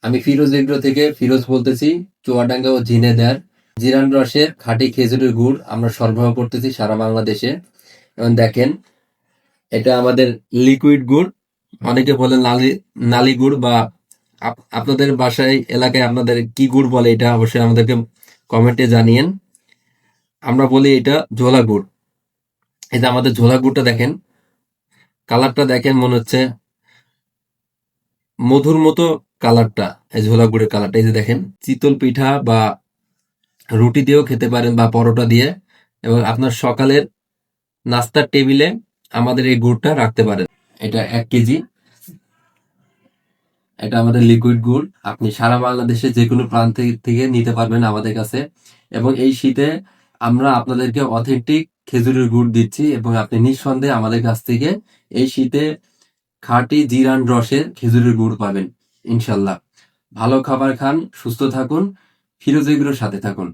আমি ফিরোজ এগ্রো থেকে ফিরোজ বলতেছি, চুয়াডাঙ্গা ও ঝিনেদার জিরান রসের খাঁটি খেজুরের গুড় আমরা সরবরাহ করতেছি সারা বাংলাদেশে। এবং দেখেন, এটা আমাদের লিকুইড গুড়, অনেকে বলে নালি নালি গুড়, বা আপনাদের বাসায় এলাকায় আপনাদের কি গুড় বলে এটা অবশ্যই আমাদেরকে কমেন্টে জানিয়েন। আমরা বলি এটা ঝোলা গুড়। এই যে আমাদের ঝোলা গুড়টা দেখেন, কালারটা দেখেন, মনে হচ্ছে মধুর মতো কালারটা। এই ঝোলা গুড়ের কালারটা, এই যে দেখেন, চিতল পিঠা বা রুটি দিয়েও খেতে পারেন বা পরোটা দিয়ে, এবং আপনার সকালের নাস্তার টেবিলে আমাদের এই গুড়টা রাখতে পারেন। এটা 1 কেজি। এটা আমাদের লিকুইড গুড়, আপনি সারা বাংলাদেশে যে কোনো প্রান্ত থেকে নিতে পারবেন আমাদের কাছে। এবং এই শীতে আমরা আপনাদেরকে অথেন্টিক খেজুরের গুড় দিচ্ছি, এবং আপনি নিঃসন্দেহে আমাদের কাছ থেকে এই শীতে খাঁটি জিরান রসের খেজুরের গুড় পাবেন ইনশাল্লাহ। ভালো খাবার খান, সুস্থ থাকুন, ফিরোজ এগুলোর সাথে থাকুন।